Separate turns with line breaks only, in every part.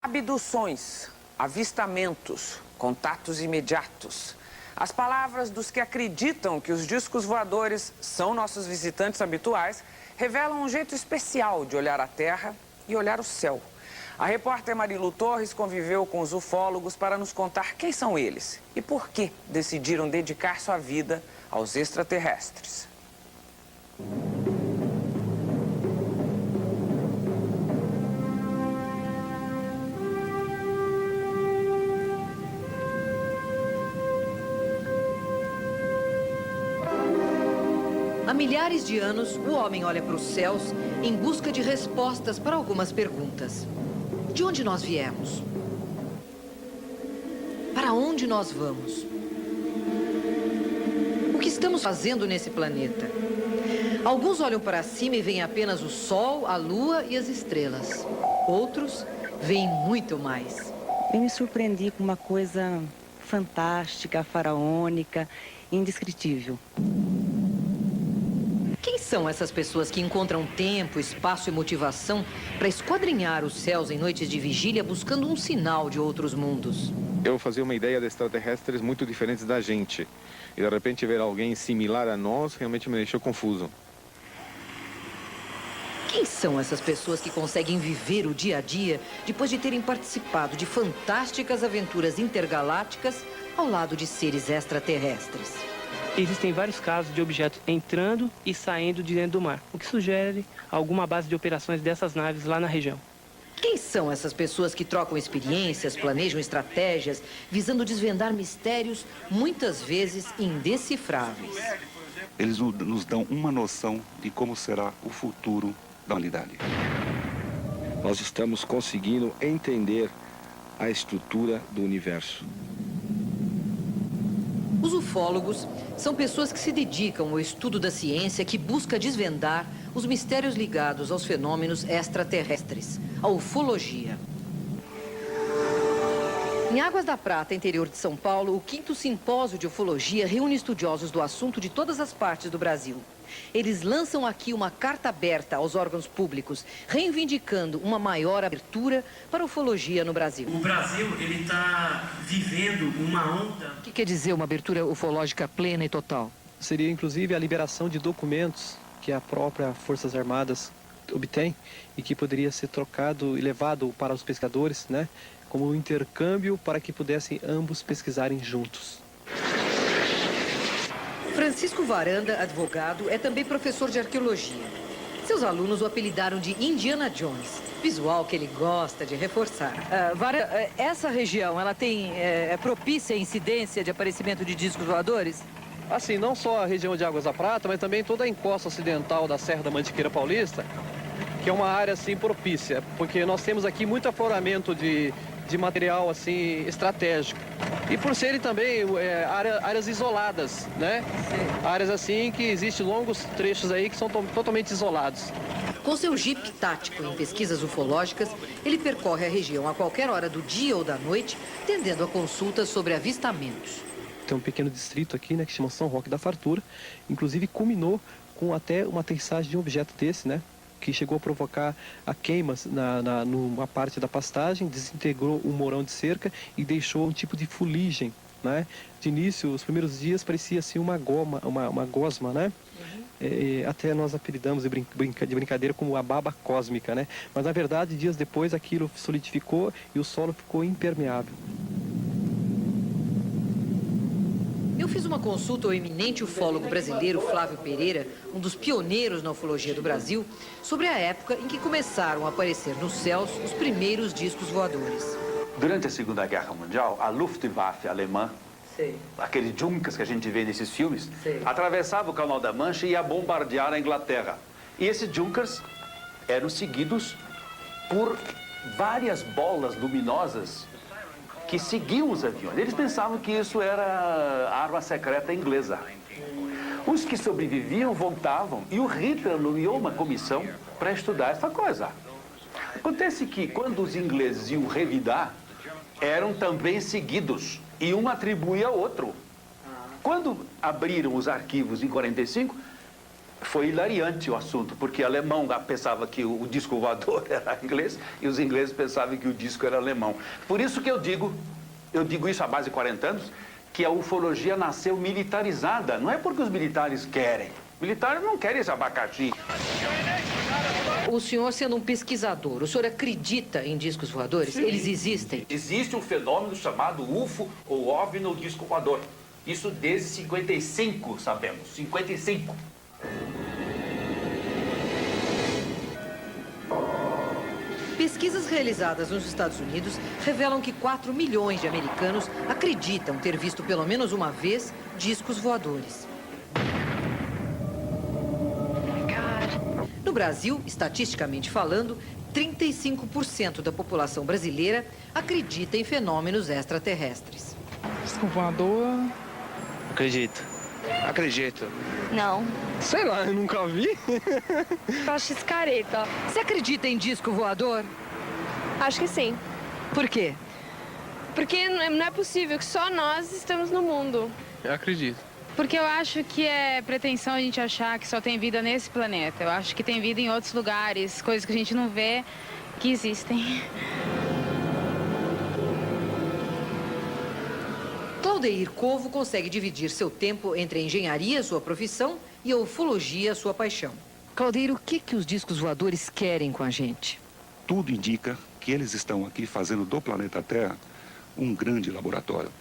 Abduções, avistamentos, contatos imediatos. As palavras dos que acreditam que os discos voadores são nossos visitantes habituais revelam um jeito especial de olhar a Terra e olhar o céu. A repórter Marilu Torres conviveu com os ufólogos para nos contar quem são eles e por que decidiram dedicar sua vida aos extraterrestres.
Há milhares de anos, o homem olha para os céus em busca de respostas para algumas perguntas. De onde nós viemos? Para onde nós vamos? O que estamos fazendo nesse planeta? Alguns olham para cima e veem apenas o Sol, a Lua e as estrelas. Outros veem muito mais.
Eu me surpreendi com uma coisa fantástica, faraônica, indescritível.
Quem são essas pessoas que encontram tempo, espaço e motivação para esquadrinhar os céus em noites de vigília buscando um sinal de outros mundos?
Eu fazia uma ideia de extraterrestres muito diferentes da gente. E de repente ver alguém similar a nós realmente me deixou confuso.
Quem são essas pessoas que conseguem viver o dia a dia depois de terem participado de fantásticas aventuras intergalácticas ao lado de seres extraterrestres?
Existem vários casos de objetos entrando e saindo de dentro do mar, o que sugere alguma base de operações dessas naves lá na região.
Quem são essas pessoas que trocam experiências, planejam estratégias, visando desvendar mistérios, muitas vezes indecifráveis?
Eles nos dão uma noção de como será o futuro da humanidade.
Nós estamos conseguindo entender a estrutura do universo.
Os ufólogos são pessoas que se dedicam ao estudo da ciência que busca desvendar os mistérios ligados aos fenômenos extraterrestres, a ufologia. Em Águas da Prata, interior de São Paulo, o 5º Simpósio de Ufologia reúne estudiosos do assunto de todas as partes do Brasil. Eles lançam aqui uma carta aberta aos órgãos públicos, reivindicando uma maior abertura para a ufologia no Brasil.
O Brasil, ele está vivendo uma onda...
O que quer dizer uma abertura ufológica plena e total?
Seria, inclusive, a liberação de documentos que a própria Forças Armadas obtém e que poderia ser trocado e levado para os pesquisadores, né, como um intercâmbio para que pudessem ambos pesquisarem juntos.
Francisco Varanda, advogado, é também professor de arqueologia. Seus alunos o apelidaram de Indiana Jones, visual que ele gosta de reforçar.
Varanda, essa região, ela é propícia à incidência de aparecimento de discos voadores?
Assim, não só a região de Águas da Prata, mas também toda a encosta ocidental da Serra da Mantiqueira Paulista, que é uma área, assim, propícia, porque nós temos aqui muito afloramento de material, assim, estratégico. E por serem também áreas isoladas, né? Sim. Áreas, assim, que existem longos trechos aí que são totalmente isolados.
Com seu jipe tático em pesquisas ufológicas, ele percorre a região a qualquer hora do dia ou da noite, tendendo a consultas sobre avistamentos.
Tem um pequeno distrito aqui, né, que chama São Roque da Fartura, inclusive culminou com até uma aterrissagem de um objeto desse, né? Que chegou a provocar a queimas numa parte da pastagem, desintegrou um morão de cerca e deixou um tipo de fuligem, né? De início, os primeiros dias parecia assim uma gosma, né? Até nós apelidamos de brincadeira como a baba cósmica, né? Mas na verdade, dias depois, aquilo solidificou e o solo ficou impermeável.
Eu fiz uma consulta ao eminente ufólogo brasileiro Flávio Pereira, um dos pioneiros na ufologia do Brasil, sobre a época em que começaram a aparecer nos céus os primeiros discos voadores.
Durante a Segunda Guerra Mundial, a Luftwaffe alemã, aqueles Junkers que a gente vê nesses filmes, atravessava o Canal da Mancha e ia bombardear a Inglaterra. E esses Junkers eram seguidos por várias bolas luminosas que seguiam os aviões. Eles pensavam que isso era a arma secreta inglesa. Os que sobreviviam voltavam e o Hitler nomeou uma comissão para estudar essa coisa. Acontece que quando os ingleses iam revidar, eram também seguidos e um atribuía ao outro. Quando abriram os arquivos em 45, Foi hilariante o assunto, porque alemão pensava que o disco voador era inglês e os ingleses pensavam que o disco era alemão. Por isso que eu digo isso há mais de 40 anos, que a ufologia nasceu militarizada. Não é porque os militares querem. Militares não querem esse abacaxi.
O senhor, sendo um pesquisador, o senhor acredita em discos voadores?
Sim.
Eles existem?
Existe um fenômeno chamado UFO ou OVNI ou disco voador. Isso desde 55, sabemos. 55.
Pesquisas realizadas nos Estados Unidos revelam que 4 milhões de americanos acreditam ter visto pelo menos uma vez discos voadores. No Brasil, estatisticamente falando, 35% da população brasileira acredita em fenômenos extraterrestres.
Disco voador?
Acredito. Acredito.
Não.
Sei lá, eu nunca vi.
Eu acho escareta.
Você acredita em disco voador?
Acho que sim.
Por quê?
Porque não é possível que só nós estamos no mundo.
Eu acredito.
Porque eu acho que é pretensão a gente achar que só tem vida nesse planeta. Eu acho que tem vida em outros lugares, coisas que a gente não vê que existem.
Claudeir Covo consegue dividir seu tempo entre a engenharia, sua profissão, e a ufologia, sua paixão. Claudeir, o que os discos voadores querem com a gente?
Tudo indica que eles estão aqui fazendo do planeta Terra um grande laboratório.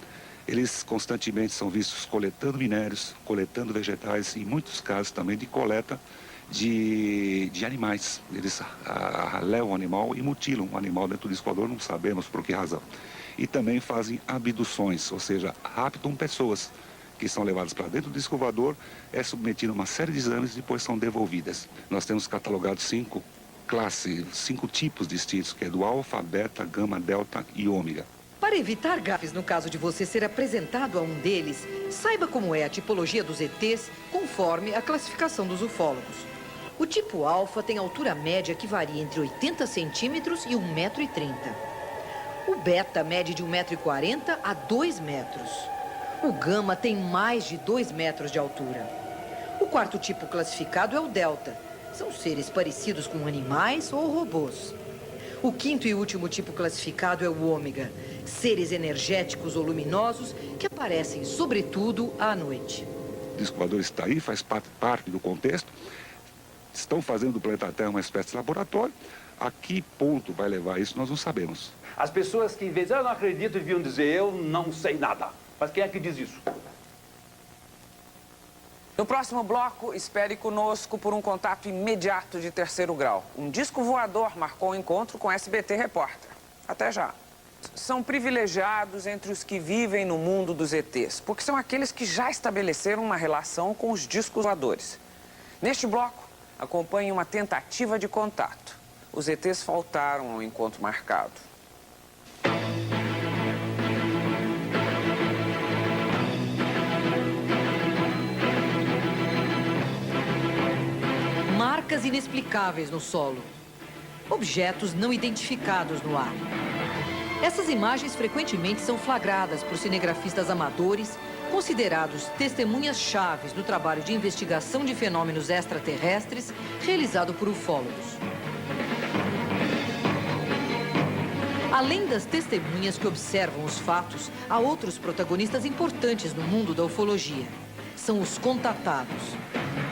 Eles constantemente são vistos coletando minérios, coletando vegetais e, em muitos casos, também de coleta de animais. Eles levam o animal e mutilam o animal dentro do disco voador, não sabemos por que razão. E também fazem abduções, ou seja, raptam pessoas que são levadas para dentro do disco voador, é submetido a uma série de exames e depois são devolvidas. Nós temos catalogado 5 tipos distintos, que é do alfa, beta, gama, delta e ômega.
Para evitar gafes no caso de você ser apresentado a um deles, saiba como é a tipologia dos ETs conforme a classificação dos ufólogos. O tipo alfa tem altura média que varia entre 80 centímetros e 1,30 m. O beta mede de 1,40 m a 2 metros. O gama tem mais de 2 metros de altura. O quarto tipo classificado é o delta. São seres parecidos com animais ou robôs. O quinto e último tipo classificado é o ômega. Seres energéticos ou luminosos que aparecem, sobretudo, à noite.
O disco voador está aí, faz parte do contexto. Estão fazendo do planeta Terra uma espécie de laboratório. A que ponto vai levar isso, nós não sabemos.
As pessoas que, em vez de eu não acredito, deviam dizer eu não sei nada. Mas quem é que diz isso?
No próximo bloco, espere conosco por um contato imediato de terceiro grau. Um disco voador marcou um encontro com SBT Repórter. Até já. São privilegiados entre os que vivem no mundo dos ETs, porque são aqueles que já estabeleceram uma relação com os discos voadores. Neste bloco, acompanhe uma tentativa de contato. Os ETs faltaram ao encontro marcado.
Marcas inexplicáveis no solo. Objetos não identificados no ar. Essas imagens frequentemente são flagradas por cinegrafistas amadores, considerados testemunhas chaves do trabalho de investigação de fenômenos extraterrestres realizado por ufólogos. Além das testemunhas que observam os fatos, há outros protagonistas importantes no mundo da ufologia. São os contatados.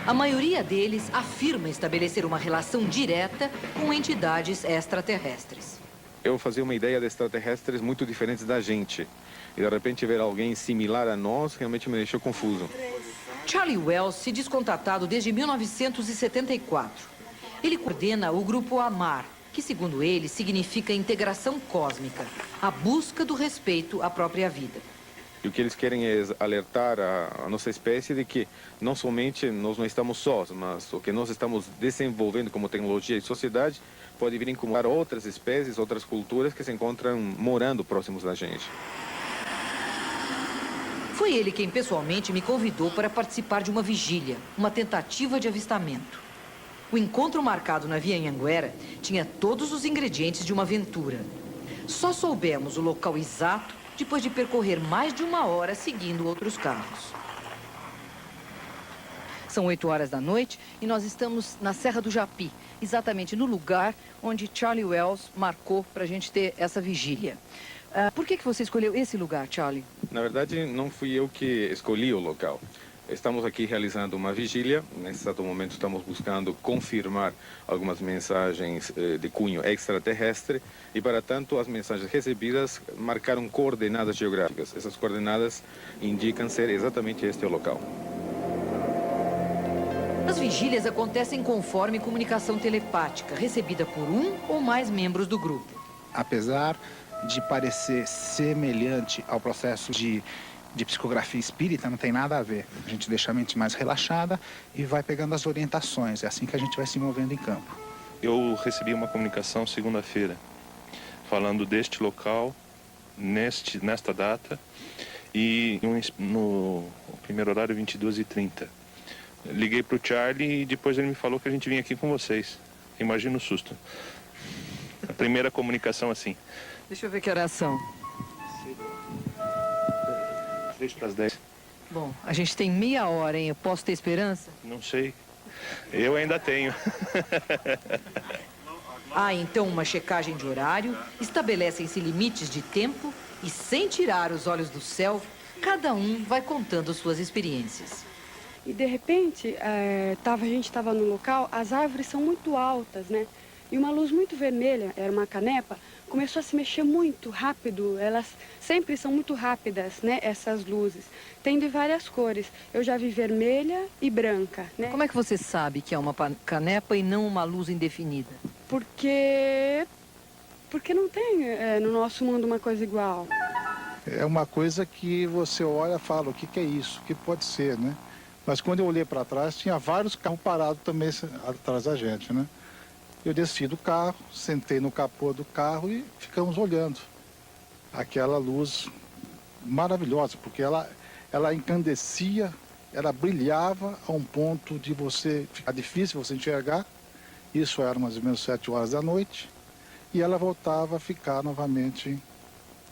A maioria deles afirma estabelecer uma relação direta com entidades extraterrestres.
Eu fazia uma ideia de extraterrestres muito diferentes da gente. E de repente ver alguém similar a nós realmente me deixou confuso.
Charlie Wells se diz contatado desde 1974. Ele coordena o grupo AMAR, que segundo ele significa integração cósmica, a busca do respeito à própria vida.
E o que eles querem é alertar a nossa espécie de que não somente nós não estamos sós, mas o que nós estamos desenvolvendo como tecnologia e sociedade pode vir a incomodar outras espécies, outras culturas que se encontram morando próximos da gente.
Foi ele quem pessoalmente me convidou para participar de uma vigília, uma tentativa de avistamento. O encontro marcado na Via Anhanguera tinha todos os ingredientes de uma aventura. Só soubemos o local exato depois de percorrer mais de 1 hora seguindo outros carros. São 8 horas da noite e nós estamos na Serra do Japi, exatamente no lugar onde Charlie Wells marcou para a gente ter essa vigília. Por que você escolheu esse lugar, Charlie?
Na verdade, não fui eu que escolhi o local. Estamos aqui realizando uma vigília. Nesse exato momento estamos buscando confirmar algumas mensagens de cunho extraterrestre e, para tanto, as mensagens recebidas marcaram coordenadas geográficas. Essas coordenadas indicam ser exatamente este o local.
As vigílias acontecem conforme comunicação telepática, recebida por um ou mais membros do grupo.
Apesar de parecer semelhante ao processo de psicografia espírita, não tem nada a ver. A gente deixa a mente mais relaxada e vai pegando as orientações. É assim que a gente vai se movendo em campo.
Eu recebi uma comunicação segunda-feira, falando deste local, nesta data, e no primeiro horário, 22h30. Liguei para o Charlie e depois ele me falou que a gente vinha aqui com vocês. Imagina o susto. A primeira comunicação assim.
Deixa eu ver que horas são.
10:03.
Bom, a gente tem meia hora, hein? Eu posso ter esperança?
Não sei. Eu ainda tenho.
Há então uma checagem de horário, estabelecem-se limites de tempo e, sem tirar os olhos do céu, cada um vai contando suas experiências.
E de repente, a gente estava no local, as árvores são muito altas, né? E uma luz muito vermelha, era uma canepa, começou a se mexer muito rápido. Elas sempre são muito rápidas, né? Essas luzes. Tem de várias cores. Eu já vi vermelha e branca, né?
Como é que você sabe que é uma canepa e não uma luz indefinida?
Porque não tem no nosso mundo uma coisa igual.
É uma coisa que você olha e fala, o que é isso? O que pode ser, né? Mas quando eu olhei para trás, tinha vários carros parados também atrás da gente, né? Eu desci do carro, sentei no capô do carro e ficamos olhando aquela luz maravilhosa, porque ela encandecia, ela brilhava a um ponto de ficar difícil você enxergar. Isso era mais ou menos 7 horas da noite e ela voltava a ficar novamente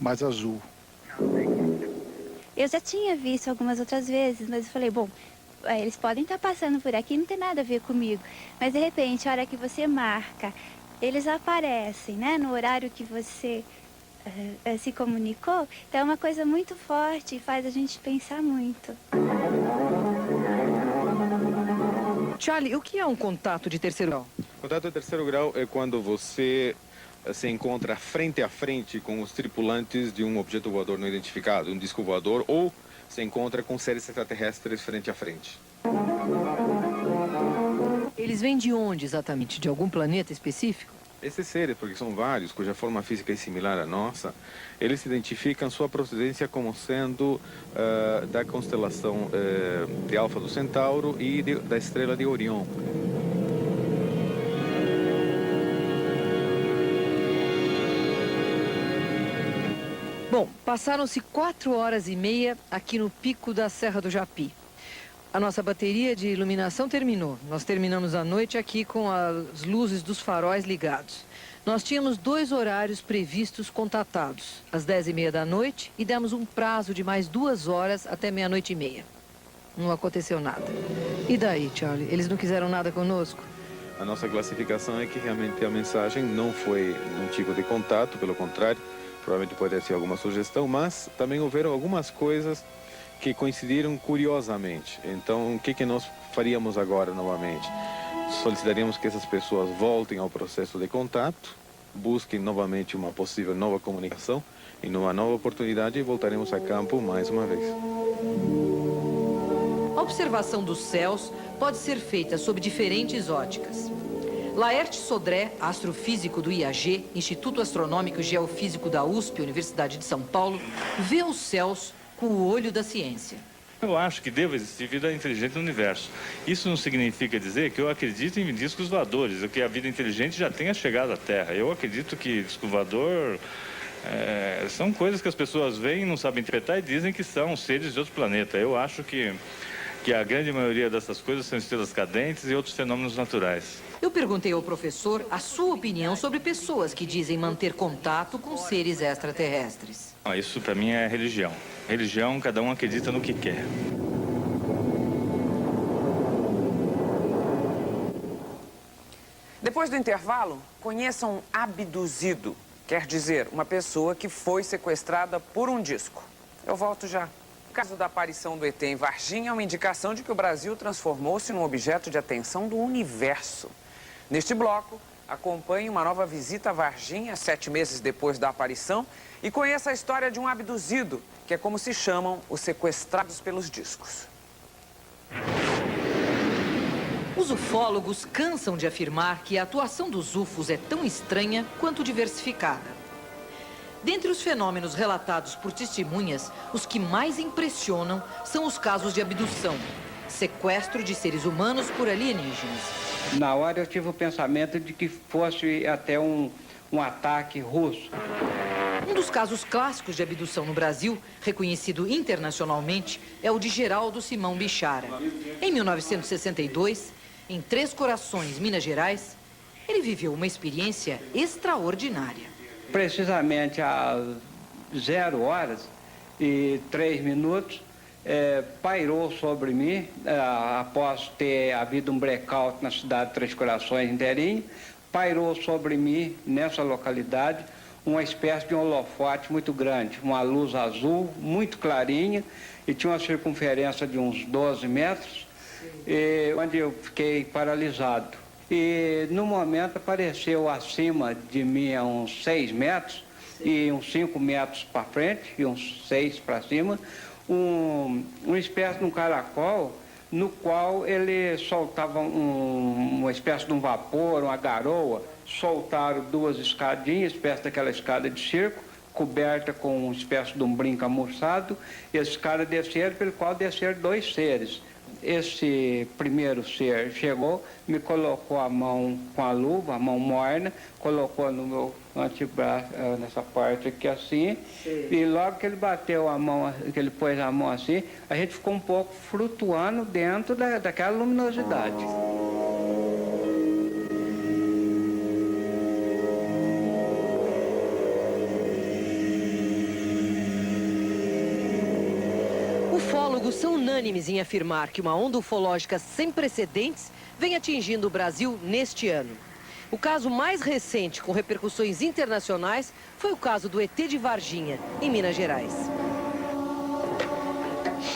mais azul.
Eu já tinha visto algumas outras vezes, mas eu falei, bom, eles podem estar passando por aqui, não tem nada a ver comigo. Mas, de repente, a hora que você marca, eles aparecem, né? No horário que você se comunicou. Então, é uma coisa muito forte e faz a gente pensar muito.
Charlie, o que é um contato de terceiro grau?
Contato de terceiro grau é quando você se encontra frente a frente com os tripulantes de um objeto voador não identificado, um disco voador, ou se encontra com seres extraterrestres frente a frente.
Eles vêm de onde exatamente? De algum planeta específico?
Esses seres, porque são vários, cuja forma física é similar à nossa, eles identificam sua procedência como sendo da constelação de Alfa do Centauro e da estrela de Orion.
Bom, passaram-se 4 horas e meia aqui no pico da Serra do Japi. A nossa bateria de iluminação terminou. Nós terminamos a noite aqui com as luzes dos faróis ligados. Nós tínhamos 2 horários previstos contatados, às 10h30 da noite, e demos um prazo de mais 2 horas até 00:30. Não aconteceu nada. E daí, Charlie? Eles não quiseram nada conosco?
A nossa classificação é que realmente a mensagem não foi um tipo de contato, pelo contrário, provavelmente pode ser alguma sugestão, mas também houveram algumas coisas que coincidiram curiosamente. Então, o que nós faríamos agora novamente? Solicitaríamos que essas pessoas voltem ao processo de contato, busquem novamente uma possível nova comunicação e numa nova oportunidade voltaremos a campo mais uma vez.
A observação dos céus pode ser feita sob diferentes óticas. Laerte Sodré, astrofísico do IAG, Instituto Astronômico e Geofísico da USP, Universidade de São Paulo, vê os céus com o olho da ciência.
Eu acho que deve existir vida inteligente no universo. Isso não significa dizer que eu acredito em discos voadores, ou que a vida inteligente já tenha chegado à Terra. Eu acredito que disco voador são coisas que as pessoas veem, não sabem interpretar e dizem que são seres de outro planeta. Eu acho que a grande maioria dessas coisas são estrelas cadentes e outros fenômenos naturais.
Eu perguntei ao professor a sua opinião sobre pessoas que dizem manter contato com seres extraterrestres.
Isso para mim é religião. Religião, cada um acredita no que quer.
Depois do intervalo, conheça um abduzido. Quer dizer, uma pessoa que foi sequestrada por um disco. Eu volto já. O caso da aparição do ET em Varginha é uma indicação de que o Brasil transformou-se num objeto de atenção do universo. Neste bloco, acompanhe uma nova visita a Varginha, 7 meses depois da aparição, e conheça a história de um abduzido, que é como se chamam os sequestrados pelos discos.
Os ufólogos cansam de afirmar que a atuação dos UFOs é tão estranha quanto diversificada. Dentre os fenômenos relatados por testemunhas, os que mais impressionam são os casos de abdução, sequestro de seres humanos por alienígenas.
Na hora eu tive o pensamento de que fosse até um ataque russo.
Um dos casos clássicos de abdução no Brasil, reconhecido internacionalmente, é o de Geraldo Simão Bichara. Em 1962, em Três Corações, Minas Gerais, ele viveu uma experiência extraordinária.
Precisamente às 0h03, pairou sobre mim, após ter havido um blackout na cidade de Três Corações inteirinho, pairou sobre mim, nessa localidade, uma espécie de um holofote muito grande, uma luz azul, muito clarinha, e tinha uma circunferência de uns 12 metros, onde eu fiquei paralisado. E, no momento, apareceu acima de mim a uns 6 metros, e uns 5 metros para frente, e uns 6 para cima, uma espécie de um caracol, no qual ele soltava uma espécie de um vapor, uma garoa. Soltaram 2 escadinhas, espécie daquela escada de circo, coberta com uma espécie de um brinco amurçado, e esses caras desceram, pelo qual desceram 2 seres. Esse primeiro ser chegou, me colocou a mão com a luva, a mão morna, colocou no meu antebraço, nessa parte aqui assim, e logo que ele bateu a mão, que ele pôs a mão assim, a gente ficou um pouco flutuando dentro daquela luminosidade.
Ufólogos são unânimes em afirmar que uma onda ufológica sem precedentes vem atingindo o Brasil neste ano. O caso mais recente, com repercussões internacionais, foi o caso do ET de Varginha, em Minas Gerais.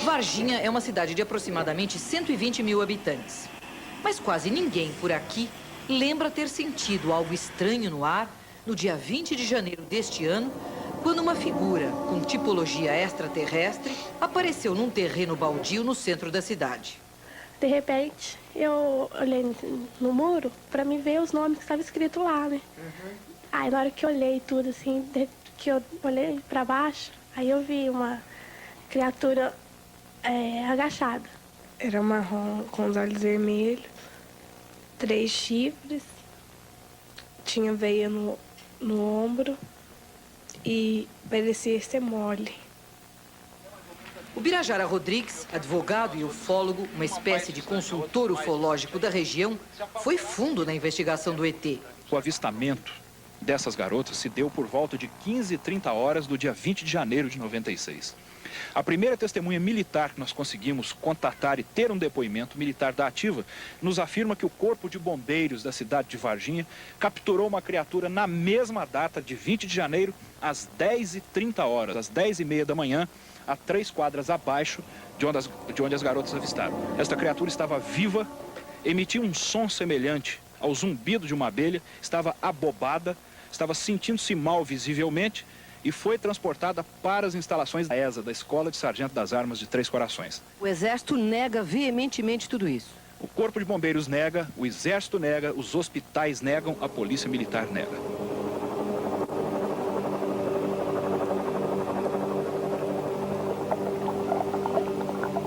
Varginha é uma cidade de aproximadamente 120 mil habitantes. Mas quase ninguém por aqui lembra ter sentido algo estranho no ar no dia 20 de janeiro deste ano, quando uma figura com tipologia extraterrestre apareceu num terreno baldio no centro da cidade.
De repente, eu olhei no muro para me ver os nomes que estavam escritos lá, né? Aí, na hora que eu olhei tudo, assim, que eu olhei para baixo, aí eu vi uma criatura agachada. Era marrom, com os olhos vermelhos, 3 chifres, tinha veia no ombro e parecia ser mole.
O Birajara Rodrigues, advogado e ufólogo, uma espécie de consultor ufológico da região, foi fundo na investigação do ET.
O avistamento dessas garotas se deu por volta de 15h30 do dia 20 de janeiro de 96. A primeira testemunha militar que nós conseguimos contatar e ter um depoimento militar da ativa nos afirma que o Corpo de Bombeiros da cidade de Varginha capturou uma criatura na mesma data de 20 de janeiro, às 10h30, às 10h30 da manhã, a 3 quadras abaixo de onde as garotas avistaram. Esta criatura estava viva, emitia um som semelhante ao zumbido de uma abelha, estava abobada, estava sentindo-se mal visivelmente e foi transportada para as instalações da ESA, da Escola de Sargento das Armas de Três Corações.
O Exército nega veementemente tudo isso.
O Corpo de Bombeiros nega, o Exército nega, os hospitais negam, a Polícia Militar nega.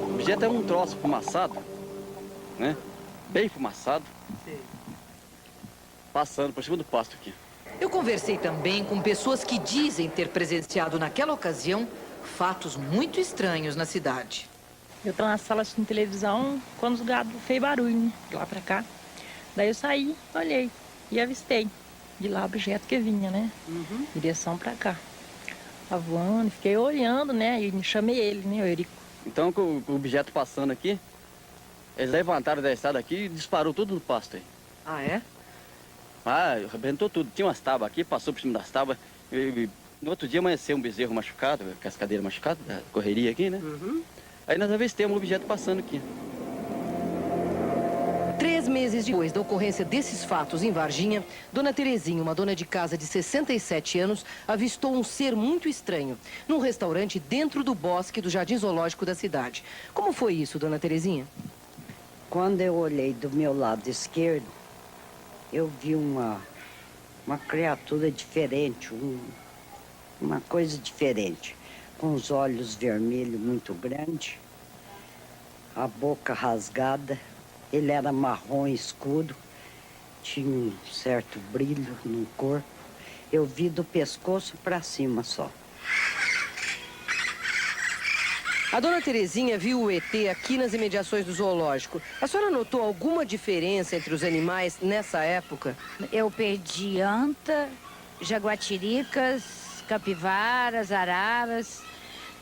O objeto é um troço fumaçado, né? Bem fumaçado. Sim. Passando por cima do pasto aqui.
Eu conversei também com pessoas que dizem ter presenciado naquela ocasião fatos muito estranhos na cidade.
Eu tô na sala assistindo televisão quando os gados fez barulho, né? De lá pra cá. Daí eu saí, olhei e avistei de lá o objeto que vinha, né? Direção pra cá. Tá voando, fiquei olhando, né? E chamei ele, né, o Eurico.
Então, com o objeto passando aqui, eles levantaram da estrada aqui e disparou tudo no pasto aí.
Ah, é?
Ah, arrebentou tudo. Tinha umas tábuas aqui, passou por cima das tábuas. No outro dia amanheceu um bezerro machucado, cascadeira machucada, da correria aqui, né? Aí nós avistamos um objeto passando aqui.
3 meses depois da ocorrência desses fatos em Varginha, Dona Terezinha, uma dona de casa de 67 anos, avistou um ser muito estranho num restaurante dentro do bosque do Jardim Zoológico da cidade. Como foi isso, Dona Terezinha?
Quando eu olhei do meu lado esquerdo, eu vi uma criatura diferente, uma coisa diferente, com os olhos vermelhos muito grandes, a boca rasgada. Ele era marrom escuro, tinha um certo brilho no corpo. Eu vi do pescoço para cima só.
A Dona Terezinha viu o ET aqui nas imediações do zoológico. A senhora notou alguma diferença entre os animais nessa época?
Eu perdi anta, jaguatiricas, capivaras, araras,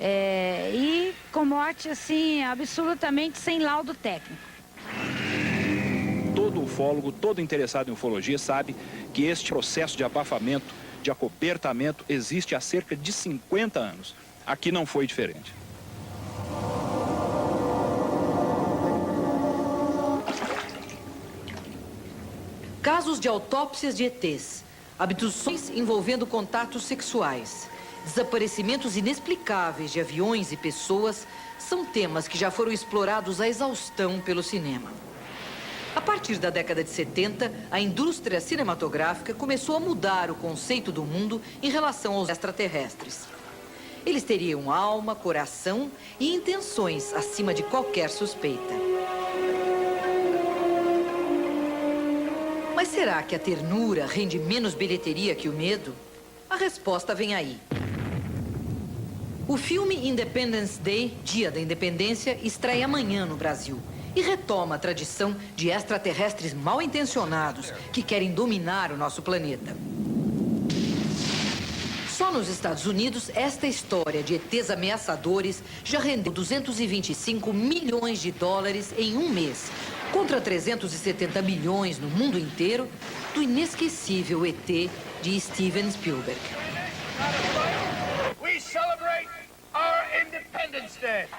e com morte, assim, absolutamente sem laudo técnico.
Todo ufólogo, todo interessado em ufologia sabe que este processo de abafamento, de acobertamento, existe há cerca de 50 anos. Aqui não foi diferente.
Casos de autópsias de ETs, abduções envolvendo contatos sexuais, desaparecimentos inexplicáveis de aviões e pessoas são temas que já foram explorados à exaustão pelo cinema. A partir da década de 70, a indústria cinematográfica começou a mudar o conceito do mundo em relação aos extraterrestres. Eles teriam alma, coração e intenções acima de qualquer suspeita. Mas será que a ternura rende menos bilheteria que o medo? A resposta vem aí. O filme Independence Day, Dia da Independência, estreia amanhã no Brasil e retoma a tradição de extraterrestres mal intencionados que querem dominar o nosso planeta. Só nos Estados Unidos, esta história de ETs ameaçadores já rendeu 225 milhões de dólares em um mês, contra 370 milhões no mundo inteiro do inesquecível ET de Steven Spielberg.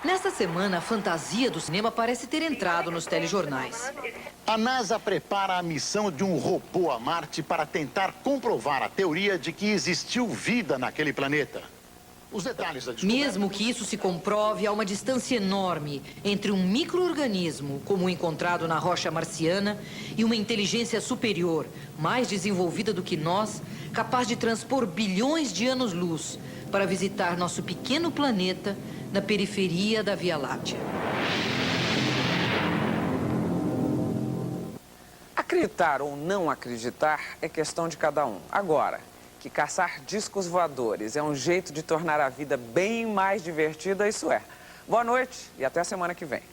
Nesta semana, a fantasia do cinema parece ter entrado nos telejornais.
A NASA prepara a missão de um robô a Marte para tentar comprovar a teoria de que existiu vida naquele planeta. Os detalhes da descoberta...
Mesmo que isso se comprove, há uma distância enorme entre um micro-organismo, como o encontrado na rocha marciana, e uma inteligência superior, mais desenvolvida do que nós, capaz de transpor bilhões de anos-luz para visitar nosso pequeno planeta na periferia da Via Láctea.
Acreditar ou não acreditar é questão de cada um. Agora, que caçar discos voadores é um jeito de tornar a vida bem mais divertida, isso é. Boa noite e até a semana que vem.